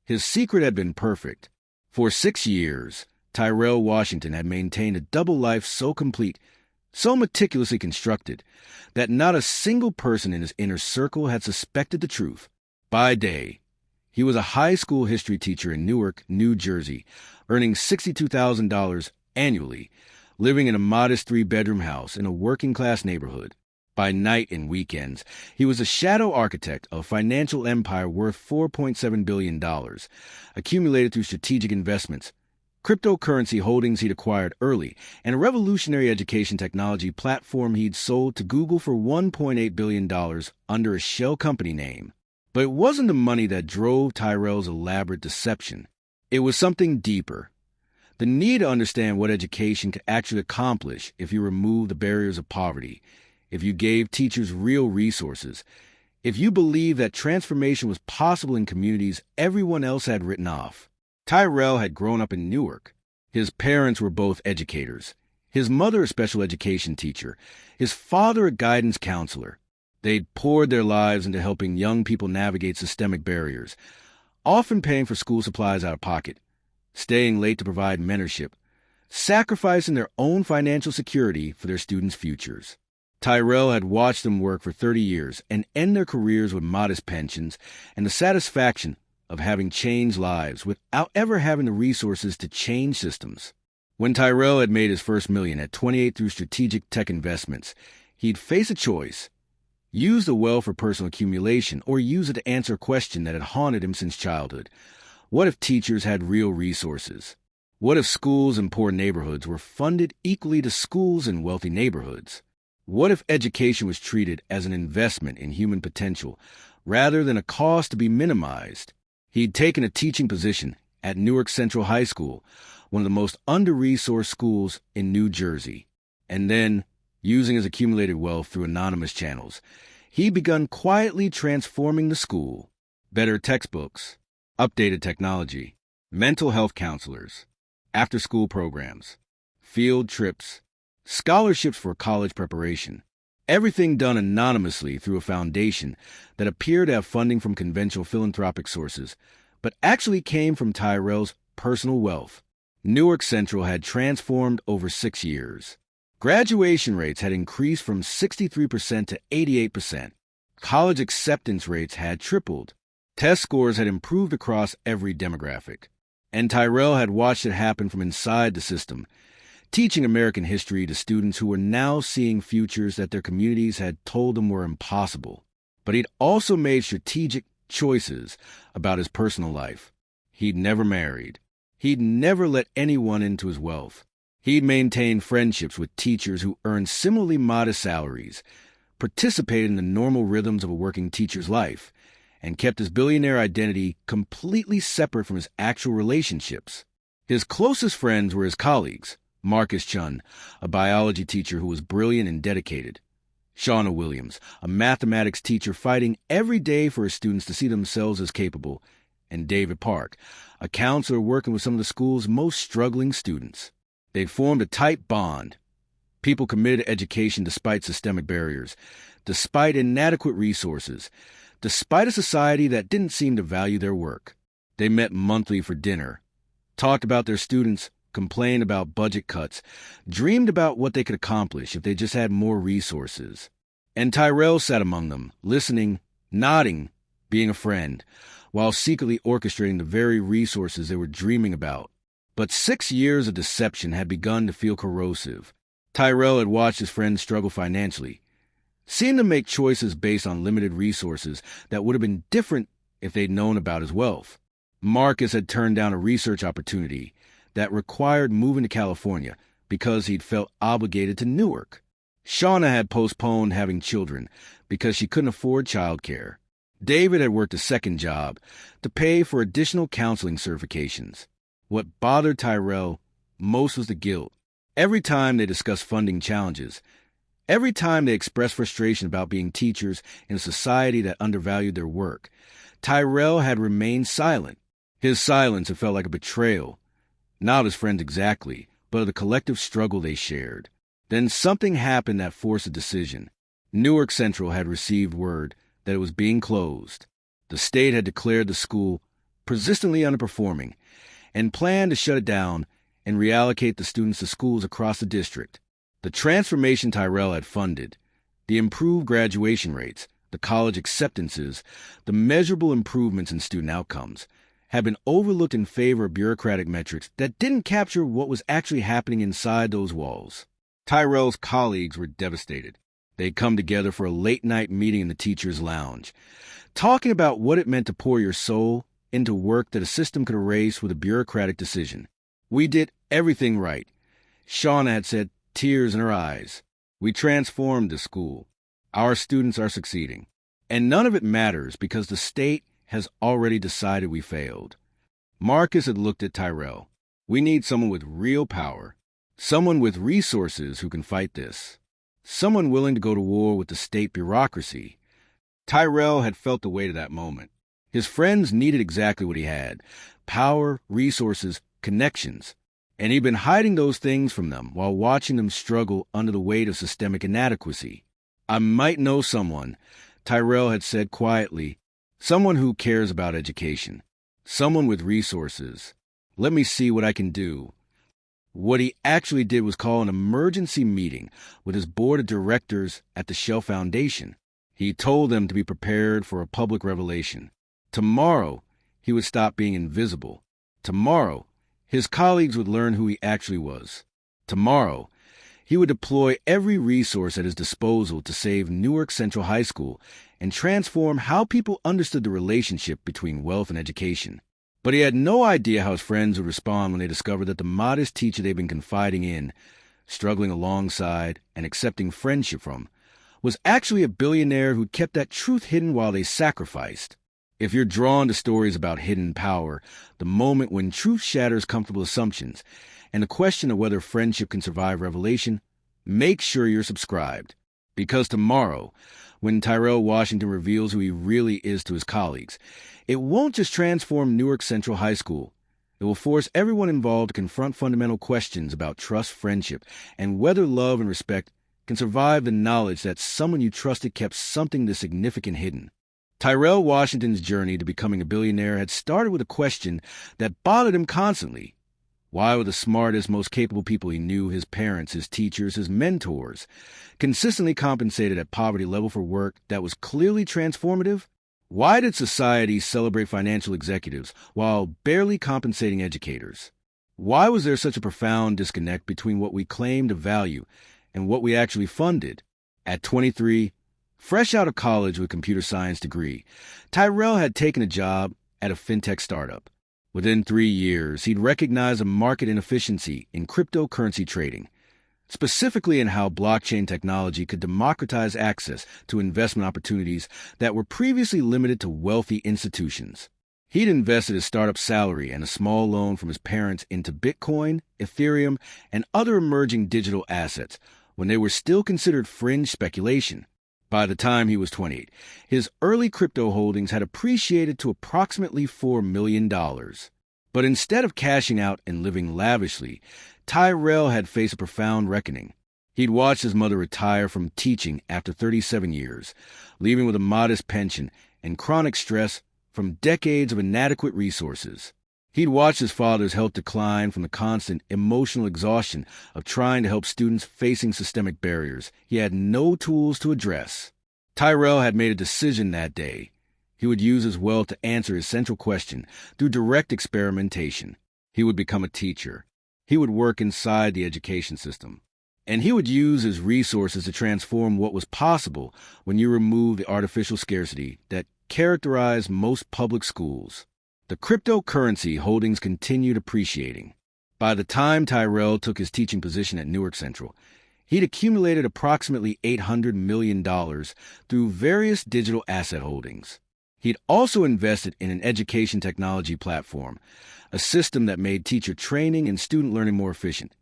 His secret had been perfect. For 6 years, Tyrell Washington had maintained a double life so complete, so meticulously constructed, that not a single person in his inner circle had suspected the truth. By day, he was a high school history teacher in Newark, New Jersey, earning $62,000 annually, living in a modest 3-bedroom house in a working-class neighborhood. By night and weekends, he was a shadow architect of a financial empire worth $4.7 billion, accumulated through strategic investments, cryptocurrency holdings he'd acquired early, and a revolutionary education technology platform he'd sold to Google for $1.8 billion under a shell company name. But it wasn't the money that drove Tyrell's elaborate deception. It was something deeper. The need to understand what education could actually accomplish if you removed the barriers of poverty, if you gave teachers real resources, if you believed that transformation was possible in communities everyone else had written off. Tyrell had grown up in Newark. His parents were both educators. His mother a special education teacher. His father a guidance counselor. They'd poured their lives into helping young people navigate systemic barriers, often paying for school supplies out of pocket, staying late to provide mentorship, sacrificing their own financial security for their students' futures. Tyrell had watched them work for 30 years and end their careers with modest pensions and the satisfaction of having changed lives without ever having the resources to change systems. When Tyrell had made his first million at 28 through strategic tech investments, he'd face a choice: use the wealth for personal accumulation or use it to answer a question that had haunted him since childhood. What if teachers had real resources? What if schools in poor neighborhoods were funded equally to schools in wealthy neighborhoods? What if education was treated as an investment in human potential rather than a cost to be minimized? He'd taken a teaching position at Newark Central High School, one of the most under-resourced schools in New Jersey. And then, using his accumulated wealth through anonymous channels, he'd begun quietly transforming the school. Better textbooks, updated technology, mental health counselors, after-school programs, field trips, scholarships for college preparation. Everything done anonymously through a foundation that appeared to have funding from conventional philanthropic sources, but actually came from Tyrell's personal wealth. Newark Central had transformed over 6 years. Graduation rates had increased from 63% to 88%. College acceptance rates had tripled. Test scores had improved across every demographic. And Tyrell had watched it happen from inside the system, teaching American history to students who were now seeing futures that their communities had told them were impossible. But he'd also made strategic choices about his personal life. He'd never married. He'd never let anyone into his wealth. He'd maintained friendships with teachers who earned similarly modest salaries, participated in the normal rhythms of a working teacher's life, and kept his billionaire identity completely separate from his actual relationships. His closest friends were his colleagues: Marcus Chun, a biology teacher who was brilliant and dedicated; Shawna Williams, a mathematics teacher fighting every day for his students to see themselves as capable; and David Park, a counselor working with some of the school's most struggling students. They'd formed a tight bond. People committed to education despite systemic barriers, despite inadequate resources, despite a society that didn't seem to value their work. They met monthly for dinner, talked about their students, complained about budget cuts, dreamed about what they could accomplish if they just had more resources. And Tyrell sat among them, listening, nodding, being a friend, while secretly orchestrating the very resources they were dreaming about. But 6 years of deception had begun to feel corrosive. Tyrell had watched his friends struggle financially, seemed to make choices based on limited resources that would have been different if they'd known about his wealth. Marcus had turned down a research opportunity that required moving to California because he'd felt obligated to Newark. Shawna had postponed having children because she couldn't afford childcare. David had worked a second job to pay for additional counseling certifications. What bothered Tyrell most was the guilt. Every time they discussed funding challenges, every time they expressed frustration about being teachers in a society that undervalued their work, Tyrell had remained silent. His silence had felt like a betrayal, not of his friends exactly, but of the collective struggle they shared. Then something happened that forced a decision. Newark Central had received word that it was being closed. The state had declared the school persistently underperforming, and planned to shut it down and reallocate the students to schools across the district. The transformation Tyrell had funded, the improved graduation rates, the college acceptances, the measurable improvements in student outcomes, had been overlooked in favor of bureaucratic metrics that didn't capture what was actually happening inside those walls. Tyrell's colleagues were devastated. They'd come together for a late-night meeting in the teacher's lounge, talking about what it meant to pour your soul into work that a system could erase with a bureaucratic decision. "We did everything right," Shawna had said, tears in her eyes. "We transformed the school. Our students are succeeding. And none of it matters because the state has already decided we failed." Marcus had looked at Tyrell. "We need someone with real power, someone with resources who can fight this, someone willing to go to war with the state bureaucracy." Tyrell had felt the weight of that moment. His friends needed exactly what he had: power, resources, connections. And he'd been hiding those things from them while watching them struggle under the weight of systemic inadequacy. "I might know someone," Tyrell had said quietly, "someone who cares about education, someone with resources. Let me see what I can do." What he actually did was call an emergency meeting with his board of directors at the Shell Foundation. He told them to be prepared for a public revelation. Tomorrow, he would stop being invisible. Tomorrow, his colleagues would learn who he actually was. Tomorrow, he would deploy every resource at his disposal to save Newark Central High School and transform how people understood the relationship between wealth and education. But he had no idea how his friends would respond when they discovered that the modest teacher they'd been confiding in, struggling alongside, and accepting friendship from, was actually a billionaire who'd kept that truth hidden while they sacrificed. If you're drawn to stories about hidden power, the moment when truth shatters comfortable assumptions, and the question of whether friendship can survive revelation, make sure you're subscribed. Because tomorrow, when Tyrell Washington reveals who he really is to his colleagues, it won't just transform Newark Central High School. It will force everyone involved to confront fundamental questions about trust, friendship, and whether love and respect can survive the knowledge that someone you trusted kept something this significant hidden. Tyrell Washington's journey to becoming a billionaire had started with a question that bothered him constantly. Why were the smartest, most capable people he knew, his parents, his teachers, his mentors, consistently compensated at poverty level for work that was clearly transformative? Why did society celebrate financial executives while barely compensating educators? Why was there such a profound disconnect between what we claimed to value and what we actually funded? At 23, fresh out of college with a computer science degree, Tyrell had taken a job at a fintech startup. Within 3 years, he'd recognized a market inefficiency in cryptocurrency trading, specifically in how blockchain technology could democratize access to investment opportunities that were previously limited to wealthy institutions. He'd invested his startup salary and a small loan from his parents into Bitcoin, Ethereum, and other emerging digital assets when they were still considered fringe speculation. By the time he was 28, his early crypto holdings had appreciated to approximately $4 million. But instead of cashing out and living lavishly, Tyrell had faced a profound reckoning. He'd watched his mother retire from teaching after 37 years, leaving with a modest pension and chronic stress from decades of inadequate resources. He'd watched his father's health decline from the constant emotional exhaustion of trying to help students facing systemic barriers he had no tools to address. Tyrell had made a decision that day. He would use his wealth to answer his central question through direct experimentation. He would become a teacher. He would work inside the education system. And he would use his resources to transform what was possible when you remove the artificial scarcity that characterized most public schools. The cryptocurrency holdings continued appreciating. By the time Tyrell took his teaching position at Newark Central, he'd accumulated approximately $800 million through various digital asset holdings. He'd also invested in an education technology platform, a system that made teacher training and student learning more efficient,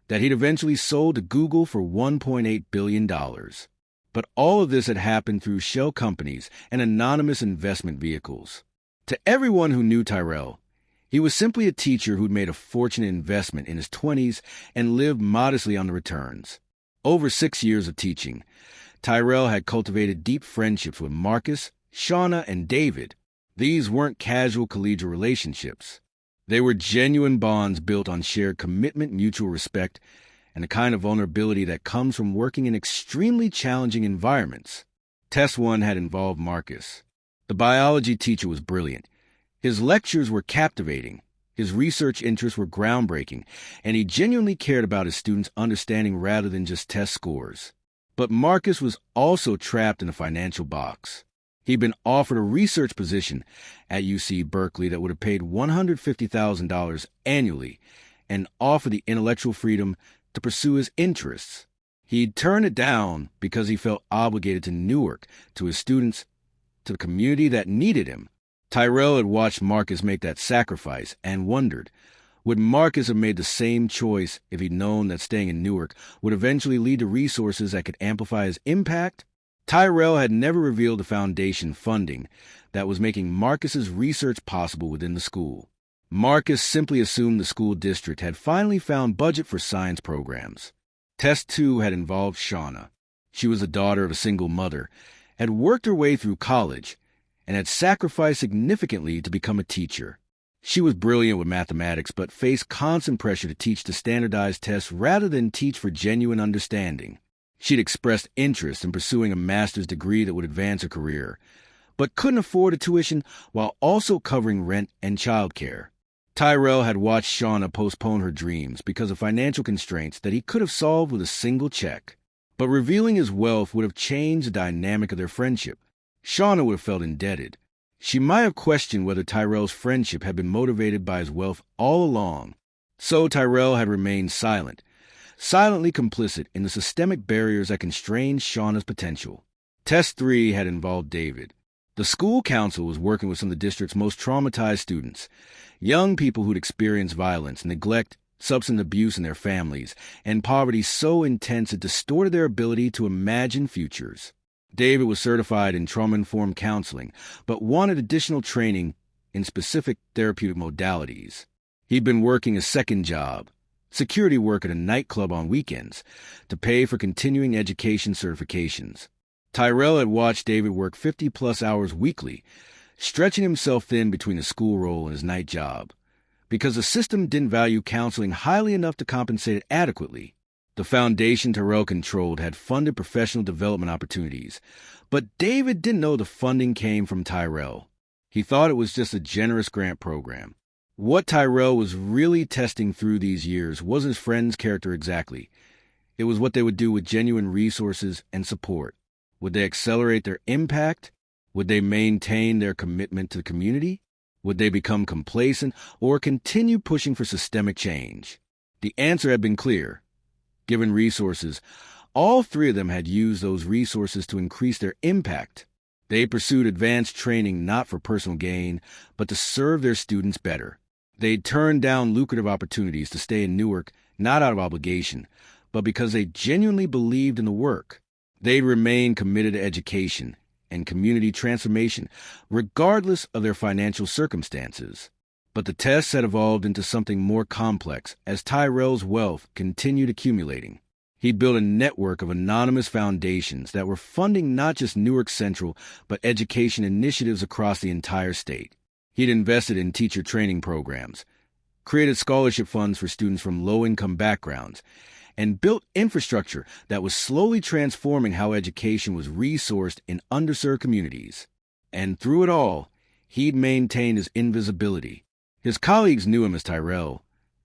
that he'd eventually sold to Google for $1.8 billion. But all of this had happened through shell companies and anonymous investment vehicles. To everyone who knew Tyrell, he was simply a teacher who'd made a fortunate investment in his 20s and lived modestly on the returns. Over 6 years of teaching, Tyrell had cultivated deep friendships with Marcus, Shawna, and David. These weren't casual collegial relationships. They were genuine bonds built on shared commitment, mutual respect, and the kind of vulnerability that comes from working in extremely challenging environments. Test 1 had involved Marcus. The biology teacher was brilliant. His lectures were captivating. His research interests were groundbreaking, and he genuinely cared about his students' understanding rather than just test scores. But Marcus was also trapped in a financial box. He'd been offered a research position at UC Berkeley that would have paid $150,000 annually and offered the intellectual freedom to pursue his interests. He'd turned it down because he felt obligated to Newark, to his students, to the community that needed him. Tyrell had watched Marcus make that sacrifice and wondered, would Marcus have made the same choice if he'd known that staying in Newark would eventually lead to resources that could amplify his impact? Tyrell had never revealed the foundation funding that was making Marcus's research possible within the school. Marcus simply assumed the school district had finally found budget for science programs. Test 2 had involved Shawna. She was the daughter of a single mother, had worked her way through college, and had sacrificed significantly to become a teacher. She was brilliant with mathematics, but faced constant pressure to teach the standardized tests rather than teach for genuine understanding. She'd expressed interest in pursuing a master's degree that would advance her career, but couldn't afford a tuition while also covering rent and childcare. Tyrell had watched Shawna postpone her dreams because of financial constraints that he could have solved with a single check. But revealing his wealth would have changed the dynamic of their friendship. Shawna would have felt indebted. She might have questioned whether Tyrell's friendship had been motivated by his wealth all along. So Tyrell had remained silent, silently complicit in the systemic barriers that constrained Shawna's potential. Test 3 had involved David. The school council was working with some of the district's most traumatized students, young people who'd experienced violence, neglect, substance abuse in their families, and poverty so intense it distorted their ability to imagine futures. David was certified in trauma-informed counseling, but wanted additional training in specific therapeutic modalities. He'd been working a second job, security work at a nightclub on weekends, to pay for continuing education certifications. Tyrell had watched David work 50-plus hours weekly, stretching himself thin between the school role and his night job. Because the system didn't value counseling highly enough to compensate it adequately, the foundation Tyrell controlled had funded professional development opportunities, but David didn't know the funding came from Tyrell. He thought it was just a generous grant program. What Tyrell was really testing through these years wasn't his friend's character exactly. It was what they would do with genuine resources and support. Would they accelerate their impact? Would they maintain their commitment to the community? Would they become complacent or continue pushing for systemic change? The answer had been clear. Given resources, all three of them had used those resources to increase their impact. They pursued advanced training not for personal gain, but to serve their students better. They'd turned down lucrative opportunities to stay in Newark, not out of obligation, but because they genuinely believed in the work. They'd remained committed to education and community transformation, regardless of their financial circumstances. But the tests had evolved into something more complex as Tyrell's wealth continued accumulating. He built a network of anonymous foundations that were funding not just Newark Central, but education initiatives across the entire state. He'd invested in teacher training programs, created scholarship funds for students from low-income backgrounds, and built infrastructure that was slowly transforming how education was resourced in underserved communities. And through it all, he'd maintained his invisibility. His colleagues knew him as Tyrell,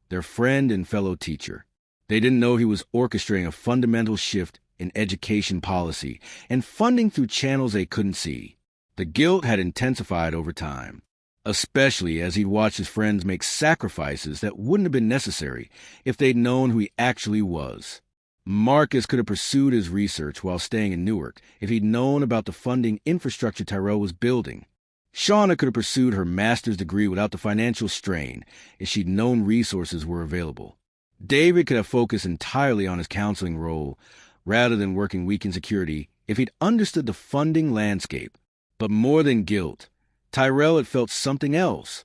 their friend and fellow teacher. They didn't know he was orchestrating a fundamental shift in education policy and funding through channels they couldn't see. The guilt had intensified over time, especially as he'd watched his friends make sacrifices that wouldn't have been necessary if they'd known who he actually was. Marcus could have pursued his research while staying in Newark if he'd known about the funding infrastructure Tyrell was building. Shawna could have pursued her master's degree without the financial strain if she'd known resources were available. David could have focused entirely on his counseling role rather than working weekend security if he'd understood the funding landscape. But more than guilt, Tyrell had felt something else.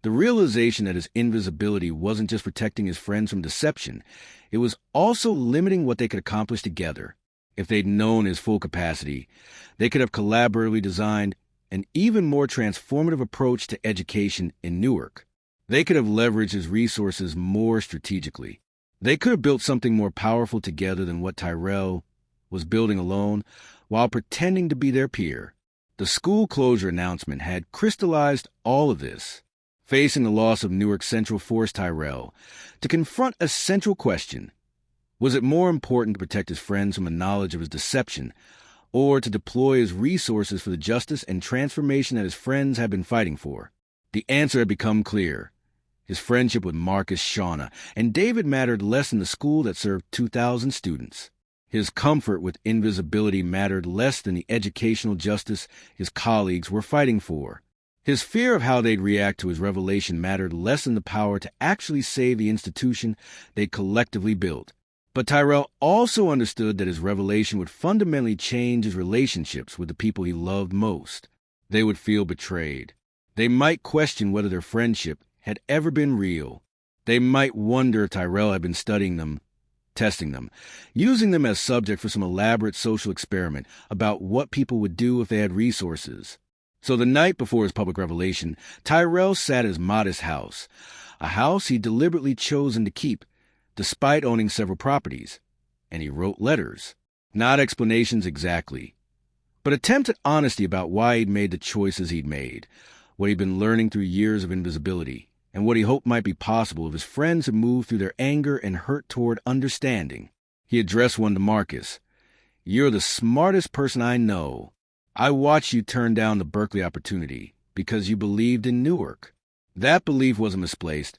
The realization that his invisibility wasn't just protecting his friends from deception, it was also limiting what they could accomplish together. If they'd known his full capacity, they could have collaboratively designed an even more transformative approach to education in Newark. They could have leveraged his resources more strategically. They could have built something more powerful together than what Tyrell was building alone, while pretending to be their peer. The school closure announcement had crystallized all of this. Facing the loss of Newark Central forced Tyrell to confront a central question. Was it more important to protect his friends from the knowledge of his deception, or to deploy his resources for the justice and transformation that his friends had been fighting for? The answer had become clear. His friendship with Marcus, Shawna, and David mattered less than the school that served 2,000 students. His comfort with invisibility mattered less than the educational justice his colleagues were fighting for. His fear of how they'd react to his revelation mattered less than the power to actually save the institution they'd collectively built. But Tyrell also understood that his revelation would fundamentally change his relationships with the people he loved most. They would feel betrayed. They might question whether their friendship had ever been real. They might wonder if Tyrell had been studying them, testing them, using them as subject for some elaborate social experiment about what people would do if they had resources. So the night before his public revelation, Tyrell sat at his modest house, a house he'd deliberately chosen to keep, despite owning several properties, and he wrote letters. Not explanations exactly, but attempts at honesty about why he'd made the choices he'd made, what he'd been learning through years of invisibility, and what he hoped might be possible if his friends had moved through their anger and hurt toward understanding. He addressed one to Marcus. "You're the smartest person I know. I watched you turn down the Berkeley opportunity because you believed in Newark. That belief wasn't misplaced,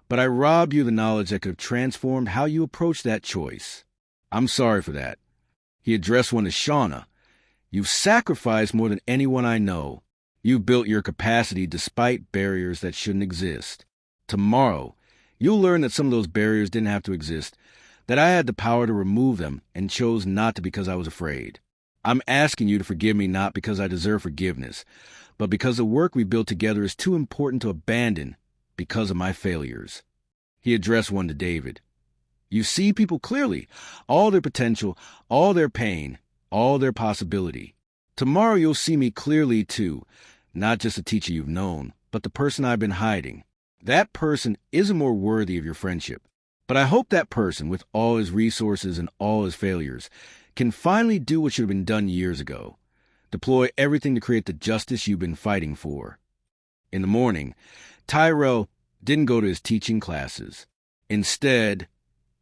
but I robbed you of the knowledge that could have transformed how you approached that choice. I'm sorry for that." He addressed one to Shawna. "You've sacrificed more than anyone I know. You've built your capacity despite barriers that shouldn't exist. Tomorrow, you'll learn that some of those barriers didn't have to exist, that I had the power to remove them and chose not to because I was afraid. I'm asking you to forgive me not because I deserve forgiveness, but because the work we built together is too important to abandon because of my failures." He addressed one to David. "You see people clearly, all their potential, all their pain, all their possibility. Tomorrow you'll see me clearly too, not just the teacher you've known, but the person I've been hiding. That person isn't more worthy of your friendship, but I hope that person, with all his resources and all his failures, can finally do what should have been done years ago. Deploy everything to create the justice you've been fighting for." In the morning, Tyrell didn't go to his teaching classes. Instead,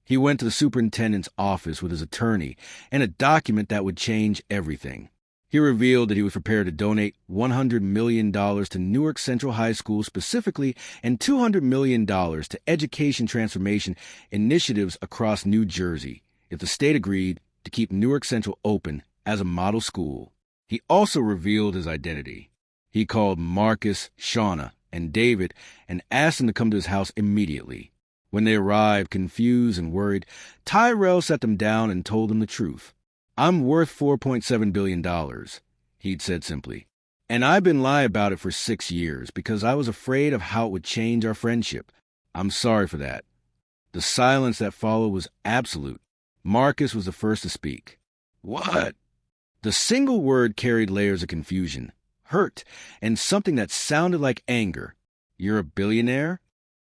he went to the superintendent's office with his attorney and a document that would change everything. He revealed that he was prepared to donate $100 million to Newark Central High School specifically and $200 million to education transformation initiatives across New Jersey if the state agreed to keep Newark Central open as a model school. He also revealed his identity. He called Marcus, Shawna, and David and asked them to come to his house immediately. When they arrived, confused and worried, Tyrell sat them down and told them the truth. "I'm worth $4.7 billion, he'd said simply. "And I've been lying about it for 6 years because I was afraid of how it would change our friendship. I'm sorry for that." The silence that followed was absolute. Marcus was the first to speak. "What?" The single word carried layers of confusion, hurt, and something that sounded like anger. "You're a billionaire?"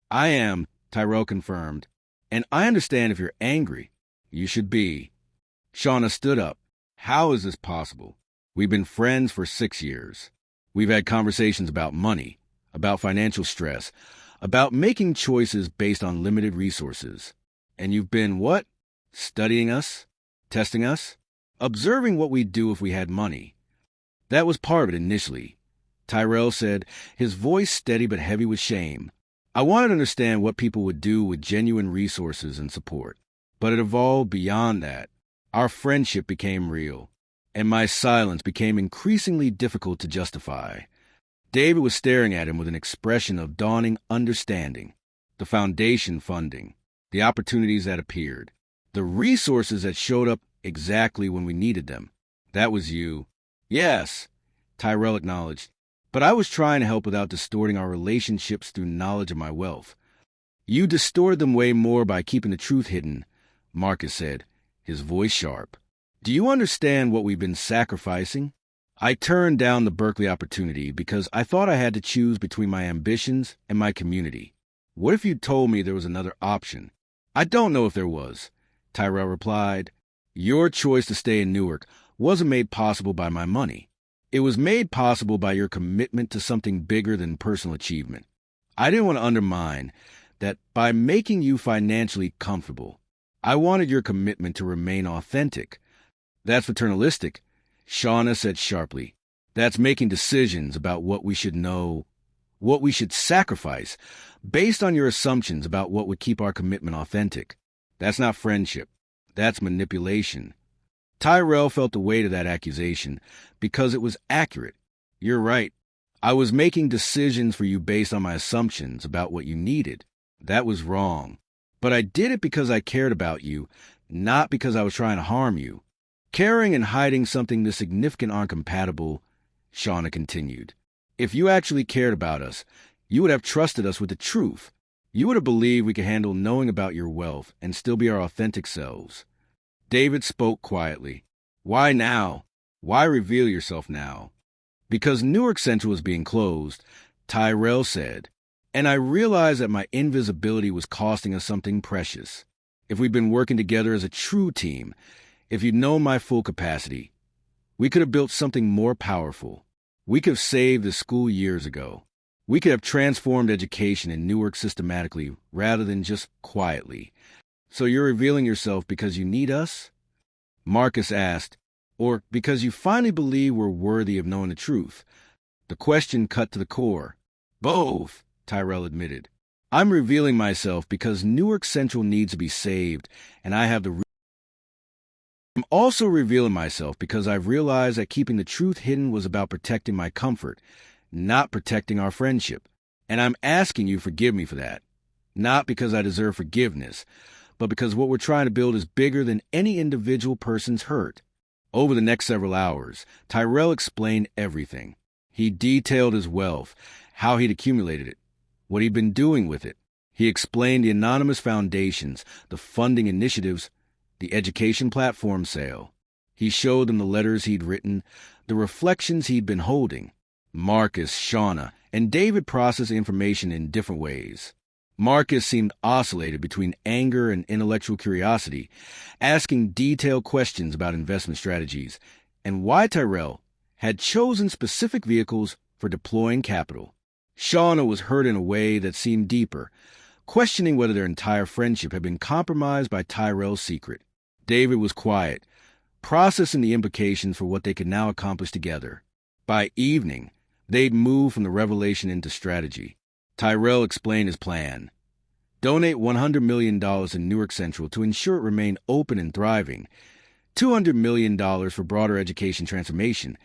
"I am," Tyrell confirmed. "And I understand if you're angry. You should be." Shawna stood up. "How is this possible? We've been friends for 6 years. We've had conversations about money, about financial stress, about making choices based on limited resources. And you've been what? Studying us? Testing us? Observing what we'd do if we had money." "That was part of it initially," Tyrell said, his voice steady but heavy with shame. "I wanted to understand what people would do with genuine resources and support. But it evolved beyond that. Our friendship became real, and my silence became increasingly difficult to justify." David was staring at him with an expression of dawning understanding. The foundation funding, the opportunities that appeared, the resources that showed up exactly when we needed them. "That was you." "Yes," Tyrell acknowledged, "but I was trying to help without distorting our relationships through knowledge of my wealth." "You distorted them way more by keeping the truth hidden," Marcus said, his voice sharp. "Do you understand what we've been sacrificing? I turned down the Berkeley opportunity because I thought I had to choose between my ambitions and my community. What if you'd told me there was another option? I don't know if there was, Tyrell replied. Your choice to stay in Newark wasn't made possible by my money. It was made possible by your commitment to something bigger than personal achievement. I didn't want to undermine that by making you financially comfortable. I wanted your commitment to remain authentic. That's paternalistic, Shawna said sharply. That's making decisions about what we should know, what we should sacrifice, based on your assumptions about what would keep our commitment authentic. That's not friendship. That's manipulation. Tyrell felt the weight of that accusation because it was accurate. You're right. I was making decisions for you based on my assumptions about what you needed. That was wrong. But I did it because I cared about you, not because I was trying to harm you. Caring and hiding something this significant aren't compatible, Shawna continued. If you actually cared about us, you would have trusted us with the truth. You would have believed we could handle knowing about your wealth and still be our authentic selves. David spoke quietly. Why now? Why reveal yourself now? Because Newark Central is being closed, Tyrell said, and I realized that my invisibility was costing us something precious. If we'd been working together as a true team, if you'd known my full capacity, we could have built something more powerful. We could have saved the school years ago. We could have transformed education in Newark systematically rather than just quietly. So you're revealing yourself because you need us? Marcus asked, or because you finally believe we're worthy of knowing the truth? The question cut to the core. Both, Tyrell admitted. I'm revealing myself because Newark Central needs to be saved, and I have the I'm also revealing myself because I've realized that keeping the truth hidden was about protecting my comfort, not protecting our friendship. And I'm asking you to forgive me for that. Not because I deserve forgiveness, but because what we're trying to build is bigger than any individual person's hurt. Over the next several hours, Tyrell explained everything. He detailed his wealth, how he'd accumulated it, what he'd been doing with it. He explained the anonymous foundations, the funding initiatives, the education platform sale. He showed them the letters he'd written, the reflections he'd been holding. Marcus, Shawna, and David processed information in different ways. Marcus seemed oscillated between anger and intellectual curiosity, asking detailed questions about investment strategies and why Tyrell had chosen specific vehicles for deploying capital. Shawna was hurt in a way that seemed deeper, questioning whether their entire friendship had been compromised by Tyrell's secret. David was quiet, processing the implications for what they could now accomplish together. By evening, they'd moved from the revelation into strategy. Tyrell explained his plan. Donate $100 million in Newark Central to ensure it remained open and thriving, $200 million for broader education transformation,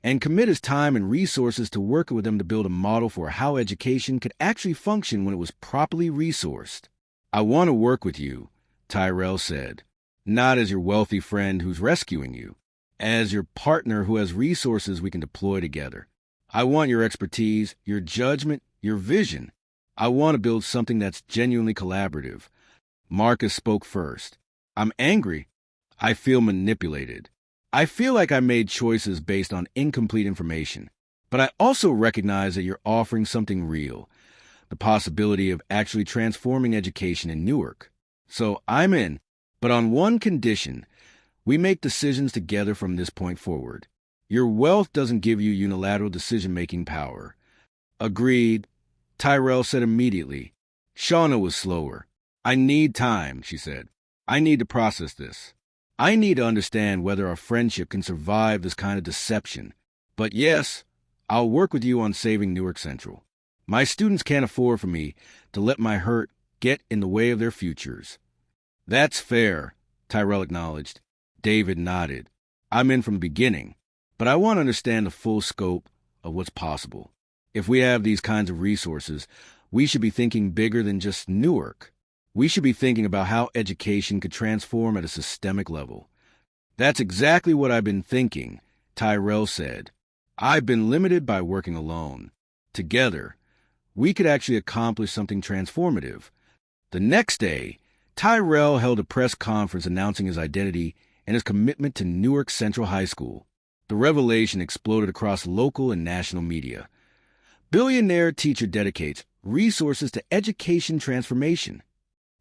and commit his time and resources to working with them to build a model for how education could actually function when it was properly resourced. I want to work with you, Tyrell said, not as your wealthy friend who's rescuing you, as your partner who has resources we can deploy together. I want your expertise, your judgment, your vision. I want to build something that's genuinely collaborative. Marcus spoke first. I'm angry. I feel manipulated. I feel like I made choices based on incomplete information. But I also recognize that you're offering something real, the possibility of actually transforming education in Newark. So I'm in, but on one condition. We make decisions together from this point forward. Your wealth doesn't give you unilateral decision-making power. Agreed, Tyrell said immediately. Shawna was slower. I need time, she said. I need to process this. I need to understand whether our friendship can survive this kind of deception. But yes, I'll work with you on saving Newark Central. My students can't afford for me to let my hurt get in the way of their futures. That's fair, Tyrell acknowledged. David nodded. I'm in from the beginning, but I want to understand the full scope of what's possible. If we have these kinds of resources, we should be thinking bigger than just Newark. We should be thinking about how education could transform at a systemic level. That's exactly what I've been thinking, Tyrell said. I've been limited by working alone. Together, we could actually accomplish something transformative. The next day, Tyrell held a press conference announcing his identity and his commitment to Newark Central High School. The revelation exploded across local and national media. Billionaire teacher dedicates resources to education transformation.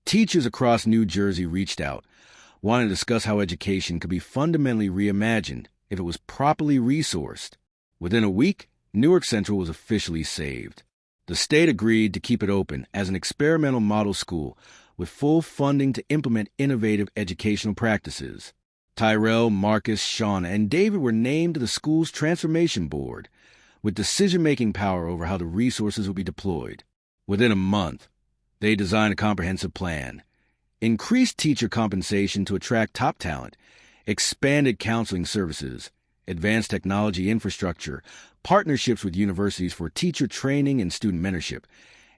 Teachers across New Jersey reached out, wanting to discuss how education could be fundamentally reimagined if it was properly resourced. Within a week, Newark Central was officially saved. The state agreed to keep it open as an experimental model school with full funding to implement innovative educational practices. Tyrell, Marcus, Shawna, and David were named to the school's transformation board, with decision-making power over how the resources would be deployed. Within a month, they designed a comprehensive plan, increased teacher compensation to attract top talent, expanded counseling services, advanced technology infrastructure, partnerships with universities for teacher training and student mentorship,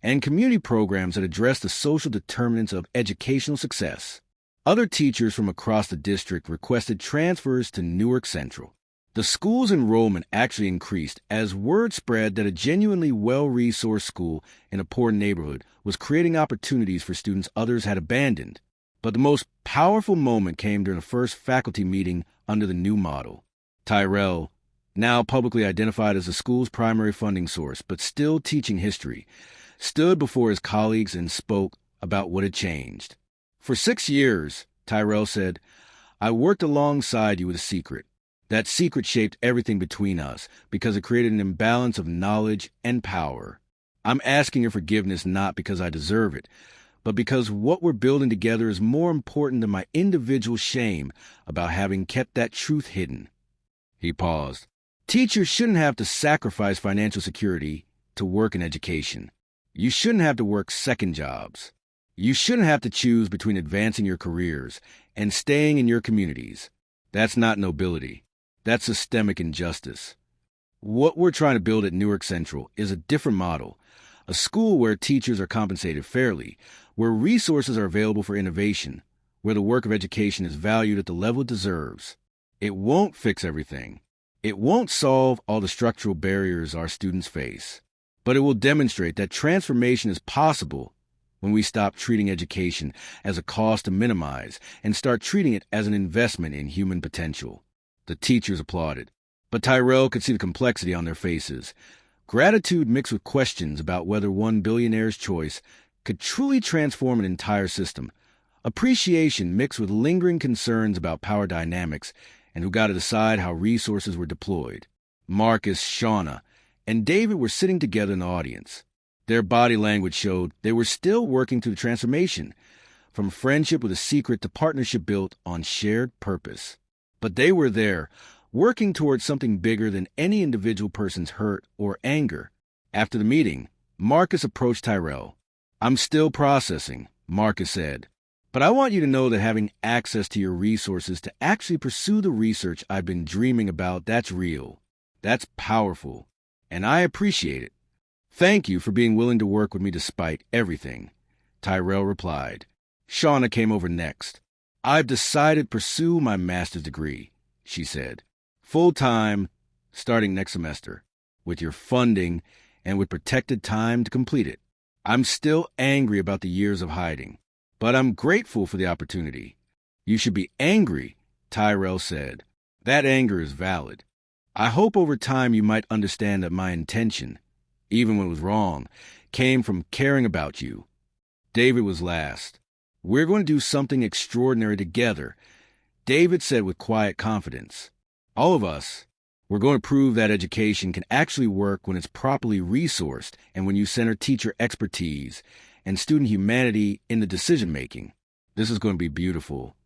and community programs that address the social determinants of educational success. Other teachers from across the district requested transfers to Newark Central. The school's enrollment actually increased as word spread that a genuinely well-resourced school in a poor neighborhood was creating opportunities for students others had abandoned. But the most powerful moment came during the first faculty meeting under the new model. Tyrell, now publicly identified as the school's primary funding source but still teaching history, stood before his colleagues and spoke about what had changed. For 6 years, Tyrell said, I worked alongside you with a secret. That secret shaped everything between us because it created an imbalance of knowledge and power. I'm asking your forgiveness not because I deserve it, but because what we're building together is more important than my individual shame about having kept that truth hidden. He paused. Teachers shouldn't have to sacrifice financial security to work in education. You shouldn't have to work second jobs. You shouldn't have to choose between advancing your careers and staying in your communities. That's not nobility. That's systemic injustice. What we're trying to build at Newark Central is a different model, a school where teachers are compensated fairly, where resources are available for innovation, where the work of education is valued at the level it deserves. It won't fix everything. It won't solve all the structural barriers our students face, but it will demonstrate that transformation is possible when we stop treating education as a cost to minimize and start treating it as an investment in human potential. The teachers applauded, but Tyrell could see the complexity on their faces. Gratitude mixed with questions about whether one billionaire's choice could truly transform an entire system. Appreciation mixed with lingering concerns about power dynamics and who got to decide how resources were deployed. Marcus, Shawna, and David were sitting together in the audience. Their body language showed they were still working through the transformation, from friendship with a secret to partnership built on shared purpose. But they were there, working towards something bigger than any individual person's hurt or anger. After the meeting, Marcus approached Tyrell. I'm still processing, Marcus said, but I want you to know that having access to your resources to actually pursue the research I've been dreaming about, that's real. That's powerful, and I appreciate it. Thank you for being willing to work with me despite everything, Tyrell replied. Shawna came over next. I've decided to pursue my master's degree, she said. Full-time, starting next semester, with your funding and with protected time to complete it. I'm still angry about the years of hiding, but I'm grateful for the opportunity. You should be angry, Tyrell said. That anger is valid. I hope over time you might understand that my intention, even when it was wrong, came from caring about you. David was last. We're going to do something extraordinary together, David said with quiet confidence. All of us, we're going to prove that education can actually work when it's properly resourced and when you center teacher expertise and student humanity in the decision-making. This is going to be beautiful.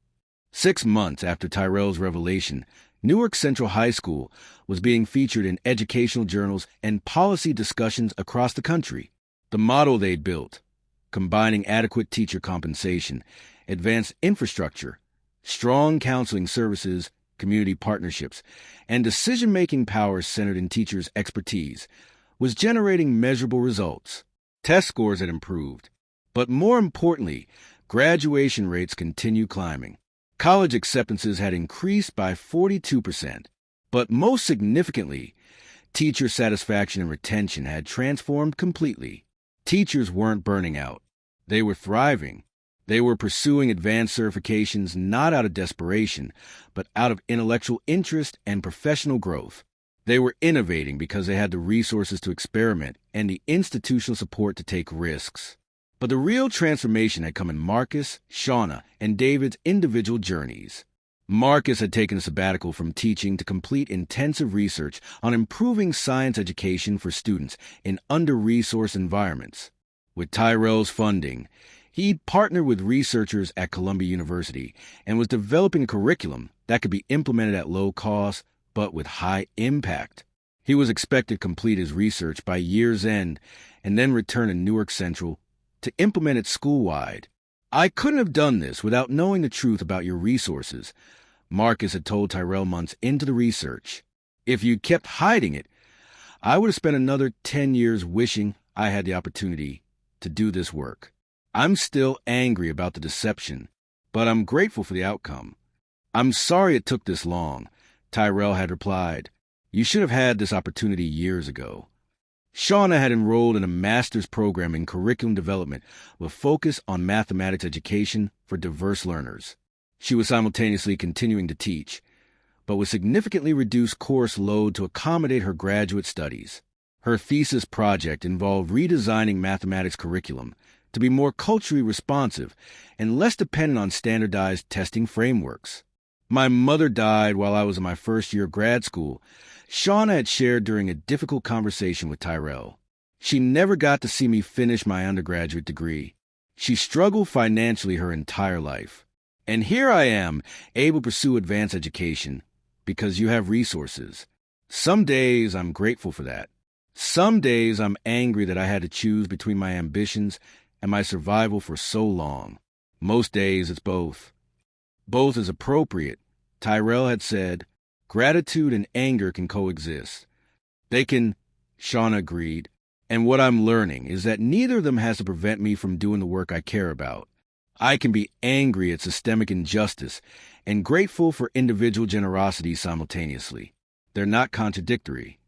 6 months after Tyrell's revelation, Newark Central High School was being featured in educational journals and policy discussions across the country. The model they'd built, combining adequate teacher compensation, advanced infrastructure, strong counseling services, community partnerships, and decision-making powers centered in teachers' expertise, was generating measurable results. Test scores had improved, but more importantly, graduation rates continued climbing. College acceptances had increased by 42%, but most significantly, teacher satisfaction and retention had transformed completely. Teachers weren't burning out. They were thriving. They were pursuing advanced certifications not out of desperation, but out of intellectual interest and professional growth. They were innovating because they had the resources to experiment and the institutional support to take risks. But the real transformation had come in Marcus, Shawna, and David's individual journeys. Marcus had taken a sabbatical from teaching to complete intensive research on improving science education for students in under-resourced environments. With Tyrell's funding, he'd partnered with researchers at Columbia University and was developing a curriculum that could be implemented at low cost but with high impact. He was expected to complete his research by year's end and then return to Newark Central to implement it school-wide. "I couldn't have done this without knowing the truth about your resources," Marcus had told Tyrell months into the research. "If you'd kept hiding it, I would have spent another 10 years wishing I had the opportunity to do this work. I'm still angry about the deception, but I'm grateful for the outcome." "I'm sorry it took this long," Tyrell had replied. "You should have had this opportunity years ago." Shawna had enrolled in a master's program in curriculum development with focus on mathematics education for diverse learners. She was simultaneously continuing to teach, but with significantly reduced course load to accommodate her graduate studies. Her thesis project involved redesigning mathematics curriculum to be more culturally responsive and less dependent on standardized testing frameworks. "My mother died while I was in my first year of grad school," Shawna had shared during a difficult conversation with Tyrell. "She never got to see me finish my undergraduate degree. She struggled financially her entire life. And here I am, able to pursue advanced education because you have resources. Some days I'm grateful for that. Some days I'm angry that I had to choose between my ambitions and my survival for so long. Most days it's both. Both is appropriate," Tyrell had said. "Gratitude and anger can coexist." "They can," Shawna agreed. "And what I'm learning is that neither of them has to prevent me from doing the work I care about. I can be angry at systemic injustice and grateful for individual generosity simultaneously. They're not contradictory."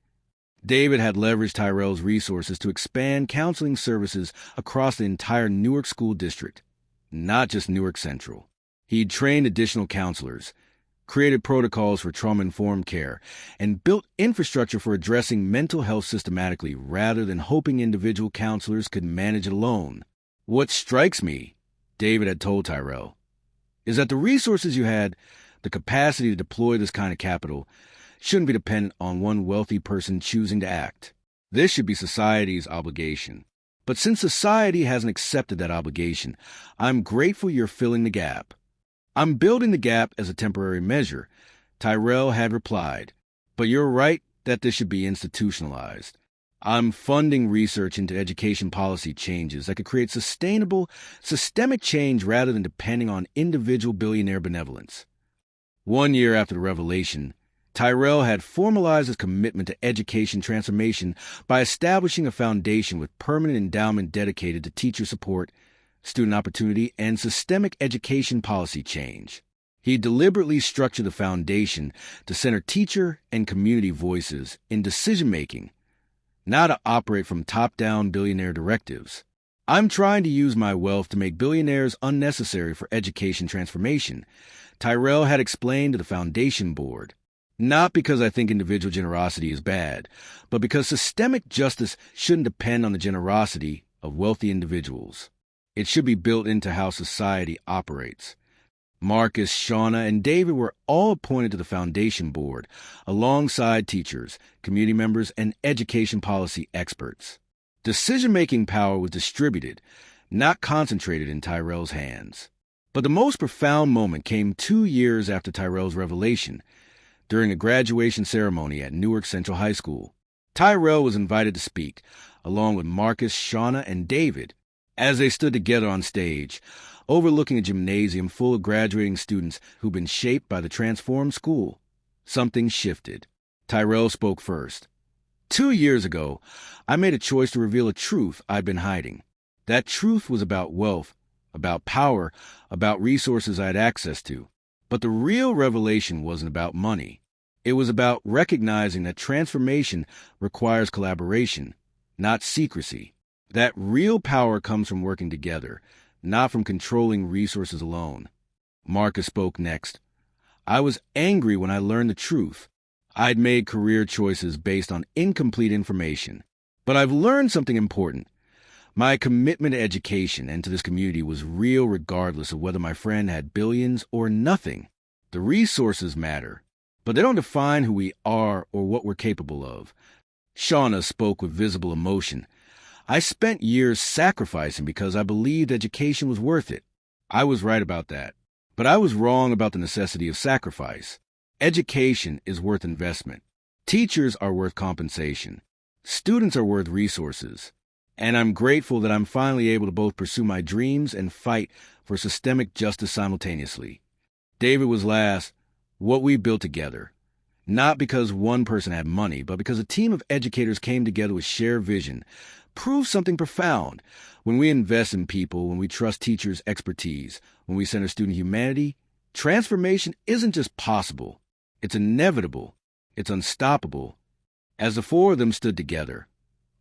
David had leveraged Tyrell's resources to expand counseling services across the entire Newark school district, not just Newark Central. He'd trained additional counselors, created protocols for trauma-informed care, and built infrastructure for addressing mental health systematically rather than hoping individual counselors could manage it alone. "What strikes me," David had told Tyrell, "is that the resources you had, the capacity to deploy this kind of capital, shouldn't be dependent on one wealthy person choosing to act. This should be society's obligation. But since society hasn't accepted that obligation, I'm grateful you're filling the gap." "I'm building the gap as a temporary measure," Tyrell had replied. "But you're right that this should be institutionalized. I'm funding research into education policy changes that could create sustainable, systemic change rather than depending on individual billionaire benevolence." 1 year after the revelation, Tyrell had formalized his commitment to education transformation by establishing a foundation with permanent endowment dedicated to teacher support, student opportunity, and systemic education policy change. He deliberately structured the foundation to center teacher and community voices in decision-making, not to operate from top-down billionaire directives. "I'm trying to use my wealth to make billionaires unnecessary for education transformation," Tyrell had explained to the foundation board. "Not because I think individual generosity is bad, but because systemic justice shouldn't depend on the generosity of wealthy individuals. It should be built into how society operates." Marcus, Shawna, and David were all appointed to the foundation board, alongside teachers, community members, and education policy experts. Decision-making power was distributed, not concentrated in Tyrell's hands. But the most profound moment came 2 years after Tyrell's revelation, during a graduation ceremony at Newark Central High School. Tyrell was invited to speak, along with Marcus, Shawna, and David. As they stood together on stage, overlooking a gymnasium full of graduating students who'd been shaped by the transformed school, something shifted. Tyrell spoke first. 2 years ago, I made a choice to reveal a truth I'd been hiding. That truth was about wealth, about power, about resources I had access to. But the real revelation wasn't about money. It was about recognizing that transformation requires collaboration, not secrecy. That real power comes from working together, not from controlling resources alone. Marcus spoke next. I was angry when I learned the truth. I'd made career choices based on incomplete information. But I've learned something important. My commitment to education and to this community was real regardless of whether my friend had billions or nothing. The resources matter, but they don't define who we are or what we're capable of. Shawna spoke with visible emotion. I spent years sacrificing because I believed education was worth it. I was right about that. But I was wrong about the necessity of sacrifice. Education is worth investment. Teachers are worth compensation. Students are worth resources. And I'm grateful that I'm finally able to both pursue my dreams and fight for systemic justice simultaneously. David was last. What we built together. Not because one person had money, but because a team of educators came together with shared vision, proves something profound. When we invest in people, when we trust teachers' expertise, when we center student humanity, transformation isn't just possible. It's inevitable. It's unstoppable. As the four of them stood together,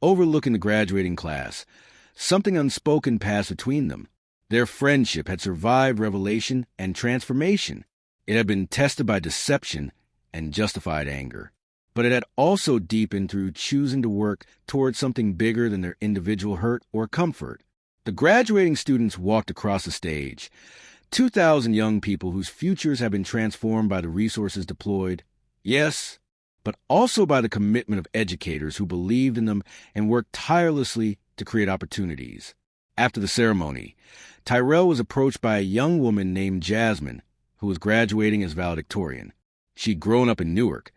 overlooking the graduating class, something unspoken passed between them. Their friendship had survived revelation and transformation. It had been tested by deception and justified anger. But it had also deepened through choosing to work towards something bigger than their individual hurt or comfort. The graduating students walked across the stage, 2,000 young people whose futures have been transformed by the resources deployed. Yes, but also by the commitment of educators who believed in them and worked tirelessly to create opportunities. After the ceremony, Tyrell was approached by a young woman named Jasmine, who was graduating as valedictorian. She'd grown up in Newark,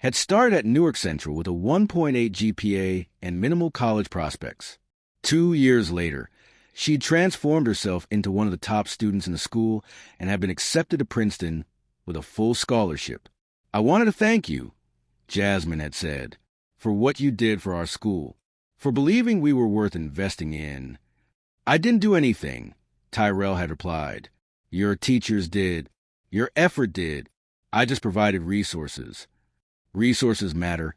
had started at Newark Central with a 1.8 GPA and minimal college prospects. 2 years later, she'd transformed herself into one of the top students in the school and had been accepted to Princeton with a full scholarship. I wanted to thank you, Jasmine had said, for what you did for our school, for believing we were worth investing in. I didn't do anything, Tyrell had replied. Your teachers did. Your effort did. I just provided resources. Resources matter.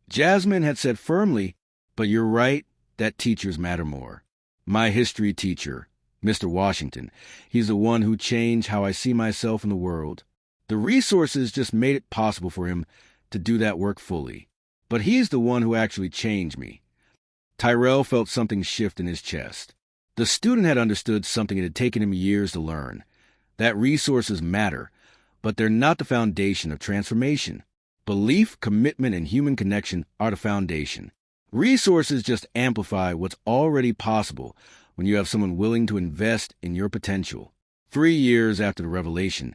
Jasmine had said firmly, but you're right, that teachers matter more. My history teacher, Mr. Washington, he's the one who changed how I see myself in the world. The resources just made it possible for him to do that work fully. But he's the one who actually changed me. Tyrell felt something shift in his chest. The student had understood something it had taken him years to learn. That resources matter, but they're not the foundation of transformation. Belief, commitment, and human connection are the foundation. Resources just amplify what's already possible when you have someone willing to invest in your potential. 3 years after the revelation,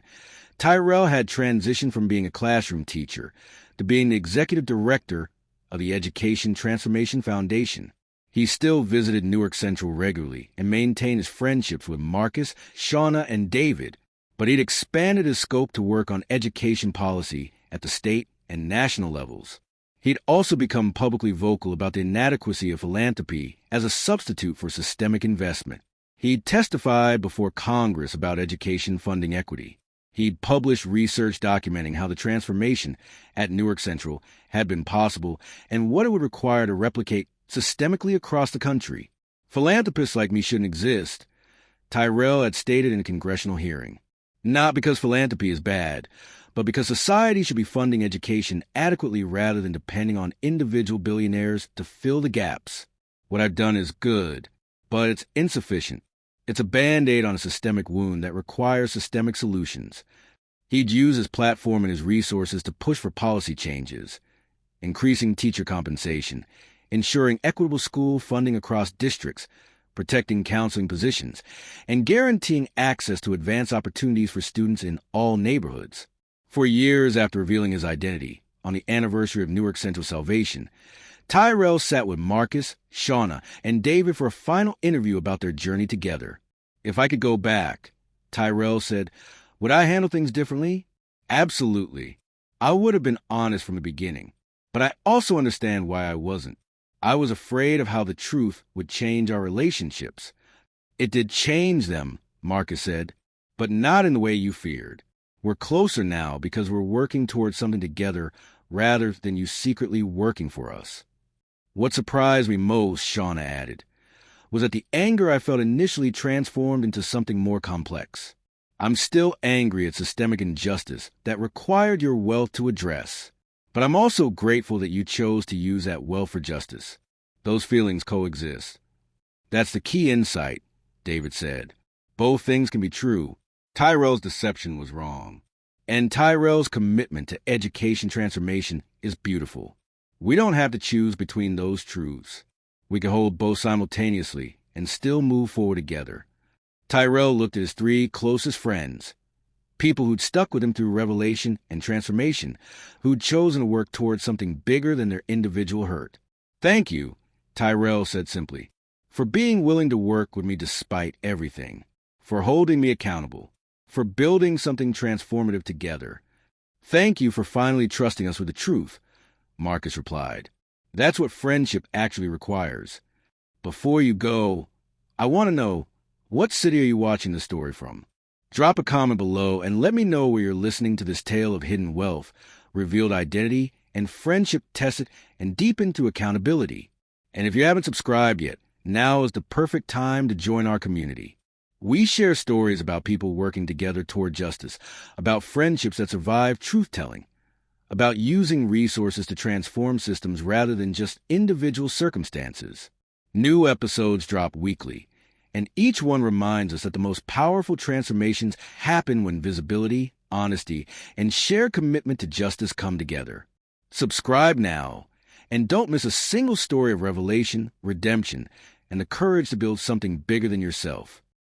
Tyrell had transitioned from being a classroom teacher to being the executive director of the Education Transformation Foundation. He still visited Newark Central regularly and maintained his friendships with Marcus, Shawna, and David, but he'd expanded his scope to work on education policy at the state and national levels. He'd also become publicly vocal about the inadequacy of philanthropy as a substitute for systemic investment. He'd testified before Congress about education funding equity. He'd published research documenting how the transformation at Newark Central had been possible and what it would require to replicate systemically across the country. Philanthropists like me shouldn't exist, Tyrell had stated in a congressional hearing. Not because philanthropy is bad, but because society should be funding education adequately rather than depending on individual billionaires to fill the gaps. What I've done is good, but it's insufficient. It's a Band-Aid on a systemic wound that requires systemic solutions. He'd use his platform and his resources to push for policy changes, increasing teacher compensation, ensuring equitable school funding across districts, protecting counseling positions, and guaranteeing access to advanced opportunities for students in all neighborhoods. For years after revealing his identity, on the anniversary of Newark Central Salvation, Tyrell sat with Marcus, Shawna, and David for a final interview about their journey together. If I could go back, Tyrell said, would I handle things differently? Absolutely. I would have been honest from the beginning, but I also understand why I wasn't. I was afraid of how the truth would change our relationships. It did change them, Marcus said, but not in the way you feared. We're closer now because we're working towards something together rather than you secretly working for us. What surprised me most, Shawna added, was that the anger I felt initially transformed into something more complex. I'm still angry at systemic injustice that required your wealth to address. But I'm also grateful that you chose to use that wealth for justice. Those feelings coexist. That's the key insight, David said. Both things can be true. Tyrell's deception was wrong. And Tyrell's commitment to education transformation is beautiful. We don't have to choose between those truths. We can hold both simultaneously and still move forward together. Tyrell looked at his 3 closest friends, people who'd stuck with him through revelation and transformation, who'd chosen to work towards something bigger than their individual hurt. "Thank you," Tyrell said simply, "for being willing to work with me despite everything, for holding me accountable, for building something transformative together. Thank you for finally trusting us with the truth," Marcus replied. "That's what friendship actually requires. Before you go, I want to know, what city are you watching the story from? Drop a comment below and let me know where you're listening to this tale of hidden wealth, revealed identity, and friendship tested and deepened through accountability. And if you haven't subscribed yet, now is the perfect time to join our community. We share stories about people working together toward justice, about friendships that survive truth-telling, about using resources to transform systems rather than just individual circumstances. New episodes drop weekly, and each one reminds us that the most powerful transformations happen when visibility, honesty, and shared commitment to justice come together. Subscribe now, and don't miss a single story of revelation, redemption, and the courage to build something bigger than yourself.